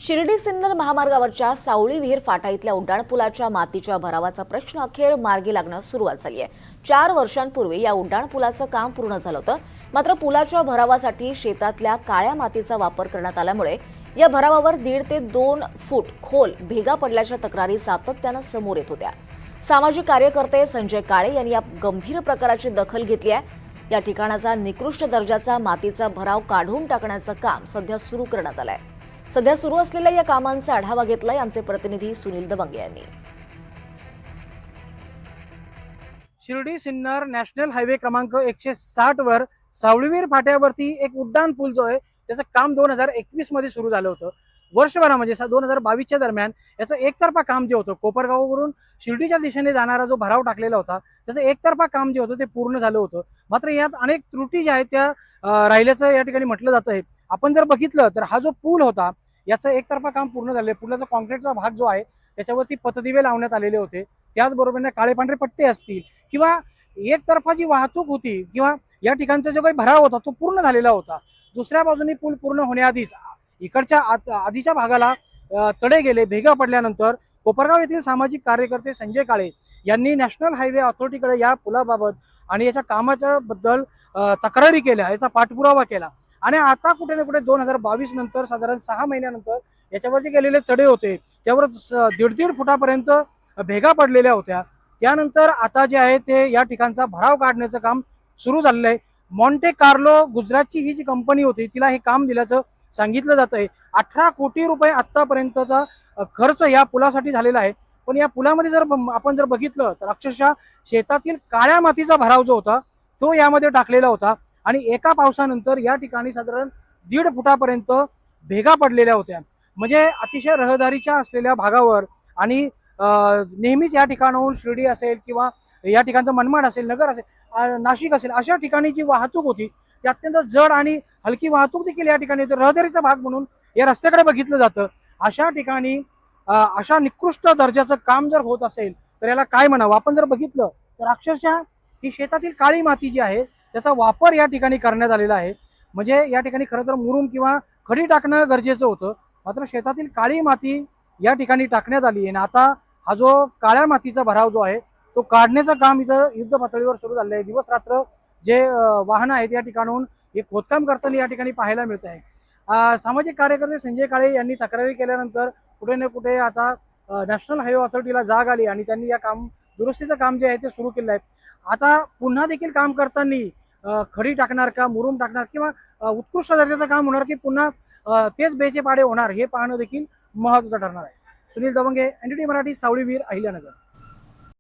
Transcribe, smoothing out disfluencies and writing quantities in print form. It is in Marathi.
शिर्डी सिन्नर महामार्गावरच्या सावळी विहीर फाटा इथल्या उड्डाणपुलाच्या मातीच्या भरावाचा प्रश्न अखेर मार्गी लागण्यास सुरुवात झाली आहे। 4 वर्षांपूर्वी या उड्डाणपुलाचं काम पूर्ण झालं होतं, मात्र पुलाच्या भरावासाठी शेतातल्या काळ्या मातीचा वापर करण्यात आल्यामुळे या भरावावर 1.5 ते 2 फूट खोल भेगा पडल्याच्या तक्रारी सातत्यानं समोर येत होत्या। सामाजिक कार्यकर्ते संजय काळे यांनी या गंभीर प्रकाराची दखल घेतली आहे। या ठिकाणाचा निकृष्ट दर्जाचा मातीचा भराव काढून टाकण्याचं काम सध्या सुरू करण्यात आलंय। सध्या सुरू असलेल्या या कामांचा आढावा घेतलाय आमचे प्रतिनिधी सुनील दबंगे यांनी। शिर्डी सिन्नर नॅशनल हायवे क्रमांक 160 वर सावळीवीर फाट्यावरती एक उड्डाण पूल जो आहे त्याचं काम 2021 मध्ये सुरू झालं होतं। वर्षभरा म्हणजे 2022च्या दरम्यान याचं एकतर्फा काम जे होतं कोपरगाववरून शिर्डीच्या दिशेने जाणारा जो भराव टाकलेला होता त्याचं एकतर्फा काम जे होतं ते पूर्ण झालं होतं। मात्र यात अनेक त्रुटी ज्या आहेत त्या राहिल्याचं या ठिकाणी म्हटलं जात आहे। आपण जर बघितलं तर हा जो पूल होता याचं एकतर्फा काम पूर्ण झाले। पुलाचा कॉन्क्रीटचा भाग जो आहे त्याच्यावरती पतदिवे लावण्यात आलेले होते, त्याचबरोबर काळे पांढरे पट्टे असतील किंवा एकतर्फा जी वाहतूक होती किंवा या ठिकाणचा जो काही भराव होता तो पूर्ण झालेला होता। दुसऱ्या बाजूने पूल पूर्ण होण्याआधीच इकडच्या आधीच्या भागाला तडे गेले। भेगा पडल्यानंतर कोपरगाव येथील सामाजिक कार्यकर्ते संजय काळे यांनी नॅशनल हायवे अथॉरिटीकडे या पुलाबाबत आणि याच्या कामाच्या बद्दल तक्रारी केल्या, याचा पाठपुरावा केला आणि आता कुठे ना कुठे 2022 नंतर साधारण 6 महिन्यानंतर याच्यावर जे गेलेले तडे होते त्यावर 1.5 फुटापर्यंत भेगा पडलेल्या होत्या। त्यानंतर आता जे आहे ते या ठिकाणचा भराव काढण्याचं काम सुरू झालेलं आहे। मॉन्टे कार्लो गुजरातची ही जी कंपनी होती तिला हे काम दिल्याचं सांगितलं जात आहे। 18 कोटी रुपये आतापर्यंतचा खर्च या पुलासाठी झालेला आहे। पण या पुलामध्ये जर आपण बघितलं तर अक्षरशः शेतातील काळ्या मातीचा भराव जो होता तो यामध्ये टाकलेला होता आणि एका पावसानंतर या ठिकाणी साधारण 1.5 फुटापर्यंत भेगा पडलेल्या होत्या। म्हणजे अतिशय रहदारीच्या असलेल्या भागावर आणि नेहमीच या ठिकाणाहून शिर्डी असेल किंवा या ठिकाणचं मनमाड असेल, नगर असेल, नाशिक असेल अशा ठिकाणी जी वाहतूक होती ती अत्यंत जड आणि हलकी वाहतूक देखील या ठिकाणी रहदारीचा भाग म्हणून या रस्त्याकडे बघितलं जातं। अशा ठिकाणी अशा निकृष्ट दर्जाचं काम जर होत असेल तर याला काय म्हणावं। आपण जर बघितलं तर अक्षरशः ही शेतातील काळी माती जी आहे त्याचा वापर या ठिकाणी करण्यात आलेला आहे। म्हणजे या ठिकाणी खरं तर मुरुम किंवा खडी टाकणं गरजेचं होतं, मात्र शेतातील काळी माती या ठिकाणी टाकण्यात आली आहे। आता हा जो काळ्या मातीचा भराव जो आहे तो काढण्याचं काम इथं युद्ध पातळीवर सुरू झालं आहे। दिवस रात्र जे वाहनं आहेत या ठिकाणाहून हे खोदकाम करताना या ठिकाणी पाहायला मिळत आहे। सामाजिक कार्यकर्ते संजय काळे यांनी तक्रारी केल्यानंतर कुठे ना कुठे आता नॅशनल हायवे अथॉरिटीला जाग आली आणि त्यांनी या काम दुरुस्तीचं काम जे आहे ते सुरू केलं आहे। आता पुन्हा देखील काम करताना खडी टाकणार का, मुरुम टाकणार किंवा उत्कृष्ट दर्जाचं काम होणार की पुन्हा तेच बेचे पाडे होणार हे पाहणं देखील महत्त्वाचं ठरणार आहे। सुनील दबंगे, NDTV मराठी, सावळी विहीर, अहिल्यानगर।